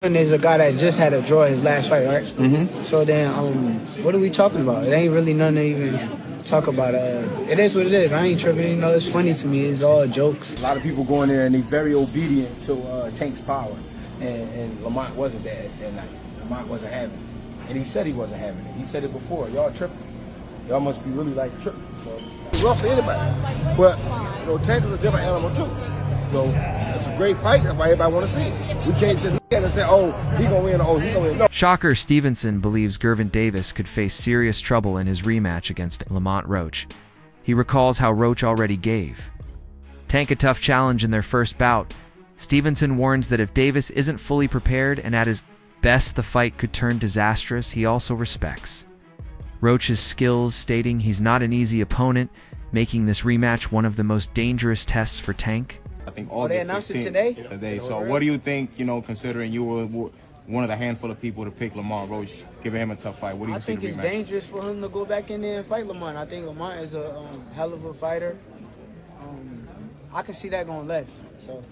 And there's a guy that just had a draw his last fight, right? Mm-hmm. So then, what are we talking about? It ain't really nothing to even talk about. It is what it is. I ain't tripping. You know, it's funny to me. It's all jokes. A lot of people go in there and they're very obedient to Tank's power. And Lamont wasn't there that night. Lamont wasn't having it. And he said he wasn't having it. He said it before. Y'all tripping. Y'all must be really like tripping. So it's rough for anybody. But, you know, Tank is a different animal too. So it's a great fight. That's why everybody want to see it. We can't just look at it and say, oh, he gonna win, oh, he gonna win. No. Shakur Stevenson believes Gervonta could face serious trouble in his rematch against Lamont Roach. He recalls how Roach already gave Tank a tough challenge in their first bout. Stevenson warns that if Davis isn't fully prepared and at his best, the fight could turn disastrous. He also respects Roach's skills, stating he's not an easy opponent, making this rematch one of the most dangerous tests for Tank. I think They announced it today? So what do you think, you know, considering you were one of the handful of people to pick Lamont Roach, giving him a tough fight? What do you see the rematch? I think it's dangerous for him to go back in there and fight Lamont. I think Lamont is a hell of a fighter. I can see that going left. So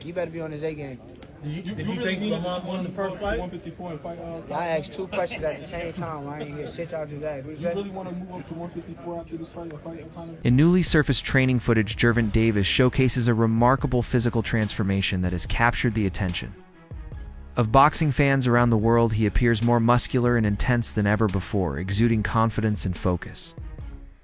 he better be on his A game. Did you think Lamont won the first fight? 154 and fight. I asked two questions at the same time. I ain't hear shit y'all just asked. You really want to move up to 154 after this fight? In newly surfaced training footage, Gervonta showcases a remarkable physical transformation that has captured the attention of boxing fans around the world. He appears more muscular and intense than ever before, exuding confidence and focus.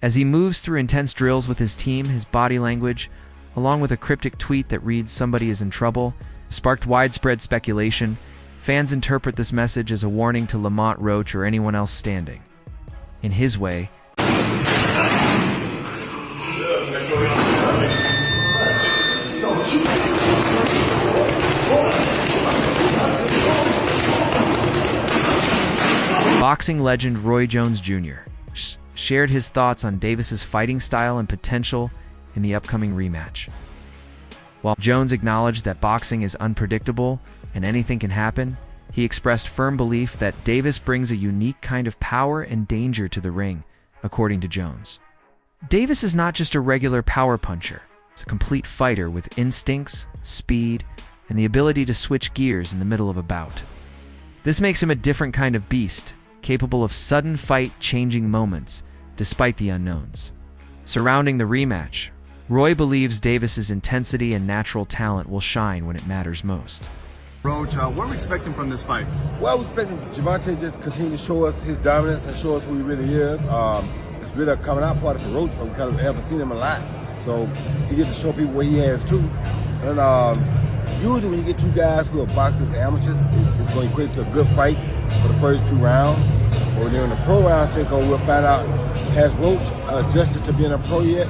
As he moves through intense drills with his team, his body language, along with a cryptic tweet that reads "somebody is in trouble," sparked widespread speculation. Fans interpret this message as a warning to Lamont Roach or anyone else standing in his way. Boxing legend Roy Jones Jr. shared his thoughts on Davis's fighting style and potential in the upcoming rematch. While Jones acknowledged that boxing is unpredictable and anything can happen, he expressed firm belief that Davis brings a unique kind of power and danger to the ring, according to Jones. Davis is not just a regular power puncher. It's a complete fighter with instincts, speed, and the ability to switch gears in the middle of a bout. This makes him a different kind of beast, capable of sudden fight-changing moments, despite the unknowns surrounding the rematch. Roy believes Davis's intensity and natural talent will shine when it matters most. Roach, what are we expecting from this fight? Well, we're expecting Gervonta to just continue to show us his dominance and show us who he really is. It's really a coming out party for Roach, but we kind of haven't seen him a lot. So he gets to show people what he has too. And usually when you get two guys who are boxing as amateurs, it's going to equate to a good fight for the first few rounds. But when they're in the pro round takeover, we'll find out, has Roach adjusted to being a pro yet?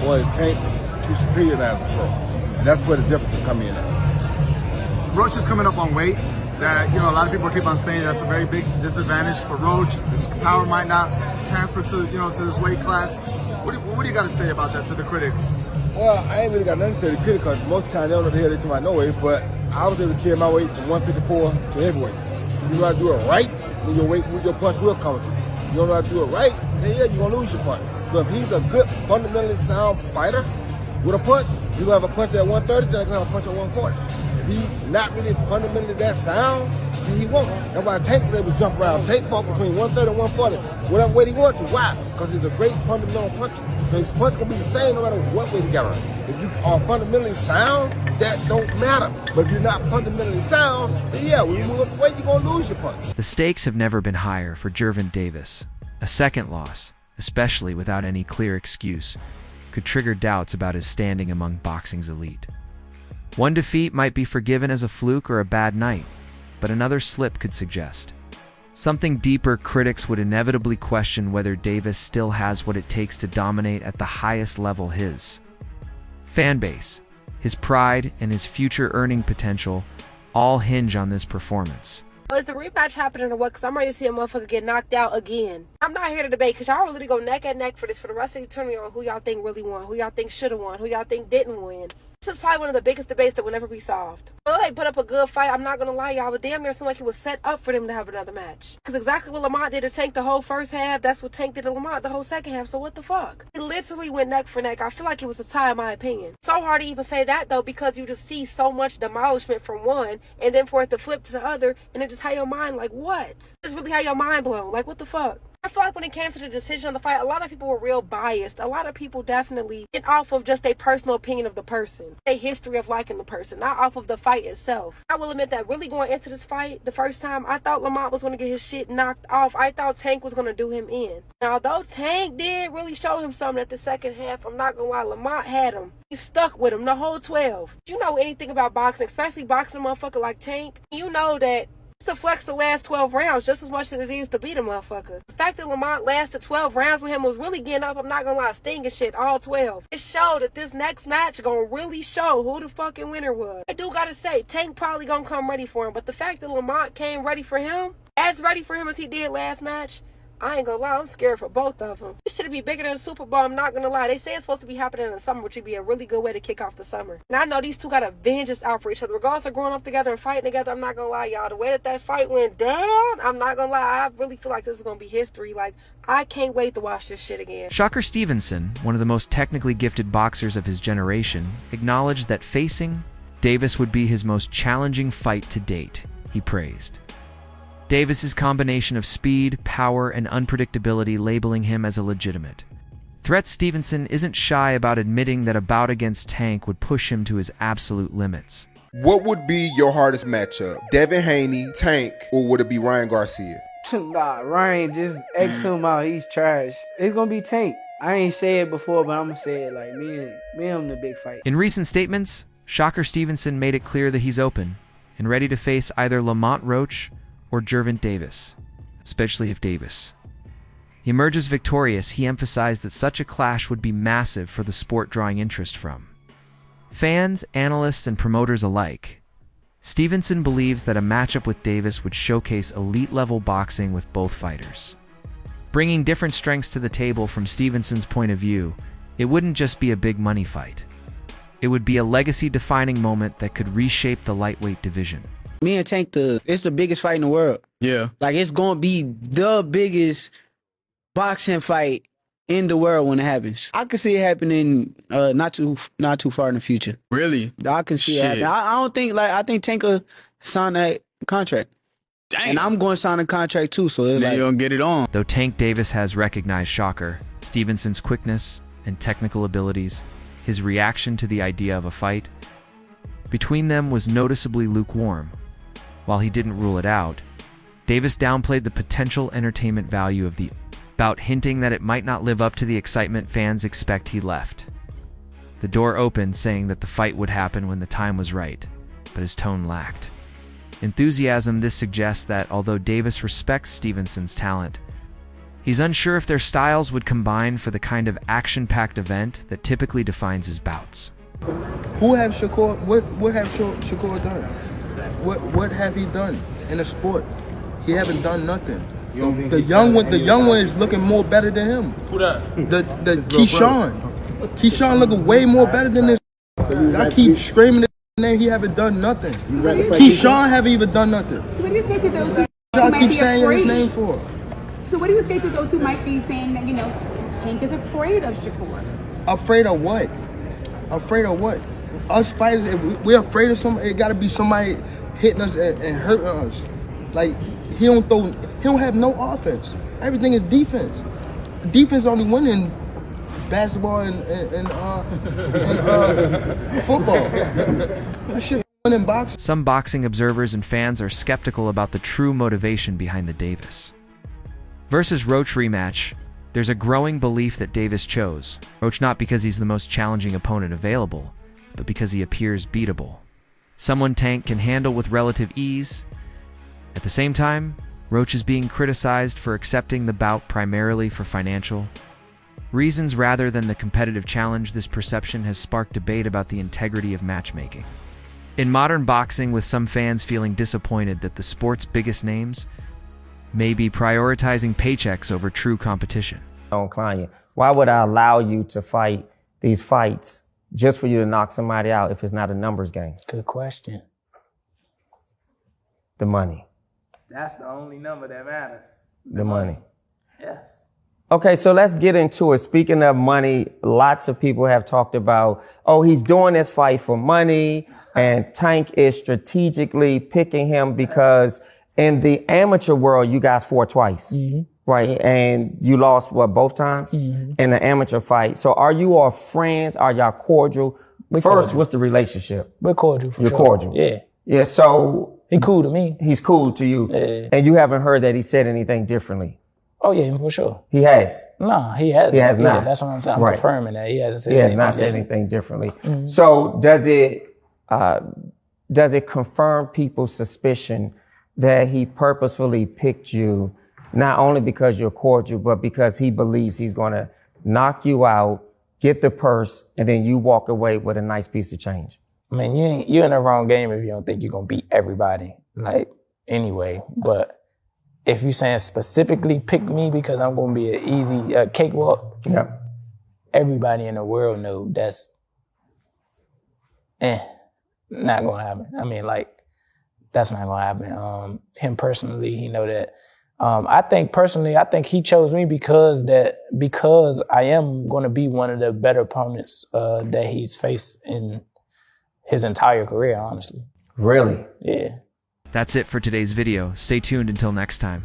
Or is Tank too superior as a pro? And that's where the difference will come in at. Roach is coming up on weight. That, you know, a lot of people keep on saying that's a very big disadvantage for Roach. His power might not transfer to, you know, to this weight class. What do you got to say about that to the critics? Well, I ain't really got nothing to say to the critics because most of the time they don't know the hell they talking about no weight, but I was able to carry my weight from 154 to heavyweight. You know how to do it right, then your punch will come with you. You don't know how to do it right, then yeah, you're going to lose your punch. So if he's a good, fundamentally sound fighter with a punch, you're going to have a punch at 130, just like you're going to have a punch at 140. If he's not really fundamentally that sound, then he won't. That's why Tank was able to jump around. Tank fought between 130 and 140, whatever weight he wanted to. Why? Because he's a great fundamental puncher. So his punch will be the same no matter what weight he got on. If you are fundamentally sound, that don't matter. But if you're not fundamentally sound, then yeah, when you move up the weight, you're going to lose your punch. The stakes have never been higher for Gervonta. A second loss, especially without any clear excuse, could trigger doubts about his standing among boxing's elite. One defeat might be forgiven as a fluke or a bad night, but another slip could suggest something deeper. Critics would inevitably question whether Davis still has what it takes to dominate at the highest level. His fan base, his pride, and his future earning potential all hinge on this performance. Is the rematch happening or what? Because I'm ready to see a motherfucker get knocked out again. I'm not here to debate because y'all really go neck and neck for this for the rest of the tournament on who y'all think really won, who y'all think should have won, who y'all think didn't win. This is probably one of the biggest debates that will never be solved. Although they put up a good fight, I'm not gonna lie, y'all, but damn near seemed like it was set up for them to have another match. Because exactly what Lamont did to Tank the whole first half, that's what Tank did to Lamont the whole second half, so what the fuck? He literally went neck for neck. I feel like it was a tie in my opinion. So hard to even say that though, because you just see so much demolishment from one, and then for it to flip to the other, and it just had your mind like, what? Just really had your mind blown, like what the fuck? I feel like when it came to the decision of the fight, a lot of people were real biased. A lot of people definitely get off of just a personal opinion of the person, a history of liking the person, not off of the fight itself. I will admit that really going into this fight, the first time, I thought Lamont was going to get his shit knocked off. I thought Tank was going to do him in. Now, although Tank did really show him something at the second half, I'm not going to lie, Lamont had him. He stuck with him the whole 12. If you know anything about boxing, especially boxing a motherfucker like Tank, you know that it's to flex the last 12 rounds just as much as it is to beat a motherfucker. The fact that Lamont lasted 12 rounds with him was really getting up, I'm not gonna lie, stinging shit, all 12. It showed that this next match gonna really show who the fucking winner was. I do gotta say, Tank probably gonna come ready for him, but the fact that Lamont came ready for him, as ready for him as he did last match, I ain't gonna lie, I'm scared for both of them. This should be bigger than the Super Bowl, I'm not gonna lie. They say it's supposed to be happening in the summer, which would be a really good way to kick off the summer. And I know these two got a vengeance out for each other. Regardless of growing up together and fighting together, I'm not gonna lie, y'all. The way that fight went down, I'm not gonna lie, I really feel like this is gonna be history. Like, I can't wait to watch this shit again. Shakur Stevenson, one of the most technically gifted boxers of his generation, acknowledged that facing Davis would be his most challenging fight to date, he praised. Davis's combination of speed, power, and unpredictability labeling him as a legitimate threat. Stevenson isn't shy about admitting that a bout against Tank would push him to his absolute limits. What would be your hardest matchup? Devin Haney, Tank, or would it be Ryan Garcia? Nah, Ryan, just X him out. He's trash. It's gonna be Tank. I ain't say it before, but I'm gonna say it like me and him the big fight. In recent statements, Shakur Stevenson made it clear that he's open and ready to face either Lamont Roach or Gervonta Davis, especially if Davis emerges victorious. He emphasized that such a clash would be massive for the sport, drawing interest from fans, analysts, and promoters alike. Stevenson believes that a matchup with Davis would showcase elite-level boxing with both fighters. Bringing different strengths to the table. From Stevenson's point of view, it wouldn't just be a big money fight. It would be a legacy-defining moment that could reshape the lightweight division. Me and Tank, it's the biggest fight in the world. Yeah. Like, it's going to be the biggest boxing fight in the world when it happens. I can see it happening not too far in the future. Really? I can see it happening. I don't think, like, I think Tank will sign that contract. Damn. And I'm going to sign a contract too, so it's Then like, you're gonna get it on. Though Tank Davis has recognized Shakur Stevenson's quickness and technical abilities, his reaction to the idea of a fight between them was noticeably lukewarm. While he didn't rule it out, Davis downplayed the potential entertainment value of the bout, hinting that it might not live up to the excitement fans expect. He left the door open, saying that the fight would happen when the time was right, but his tone lacked enthusiasm. This suggests that although Davis respects Stevenson's talent, he's unsure if their styles would combine for the kind of action-packed event that typically defines his bouts. Who have Shakur? What have Shakur done? What have he done in the sport? He haven't done nothing. The young one is looking more better than him. Who that? The Keyshawn looking way more better than this. I keep screaming his name. He haven't done nothing. Keyshawn haven't even done nothing. So what do you say to those who Y'all might keep be saying his afraid? name for? So what do you say to those who might be saying that, you know, Tank is afraid of Shakur? Afraid of what? Afraid of what? Us fighters, if we're afraid of somebody, it gotta be somebody hitting us and hurting us. Like, he don't have no offense. Everything is defense. Defense only win in basketball and football. That shit win in boxing. Some boxing observers and fans are skeptical about the true motivation behind the Davis versus Roach rematch. There's a growing belief that Davis chose Roach not because he's the most challenging opponent available, but because he appears beatable, someone Tank can handle with relative ease. At the same time, Roach is being criticized for accepting the bout primarily for financial reasons rather than the competitive challenge. This perception has sparked debate about the integrity of matchmaking in modern boxing, with some fans feeling disappointed that the sport's biggest names may be prioritizing paychecks over true competition. Client, why would I allow you to fight these fights just for you to knock somebody out if it's not a numbers game? Good question. The money. That's the only number that matters. The money. Yes. Okay, so let's get into it. Speaking of money, lots of people have talked about, oh, he's doing this fight for money, and Tank is strategically picking him because in the amateur world, you guys fought twice, right? And you lost, what, both times in the amateur fight. So are you all friends? Are y'all cordial? First, what's the relationship? We're cordial for You're sure. cordial. Yeah. Yeah, so He cool to me. he's cool to you. Yeah. And you haven't heard that he said anything differently. Oh yeah, for sure. He has. Nah, he hasn't. He has Yeah, not. that's what I'm saying. I'm Right. confirming that. He hasn't said He has anything. not said anything differently. So does it confirm people's suspicion that he purposefully picked you, not only because you're cordial, but because he believes he's going to knock you out, get the purse, and then you walk away with a nice piece of change? I mean, you're in the wrong game if you don't think you're gonna beat everybody. Like, anyway, but if you're saying specifically pick me because I'm gonna be an easy cakewalk, Yeah. everybody in the world know that's not gonna happen. I mean, like, that's not gonna happen. Him personally, he know that. I think he chose me because I am gonna be one of the better opponents that he's faced in his entire career, honestly. Really? Yeah. That's it for today's video. Stay tuned until next time.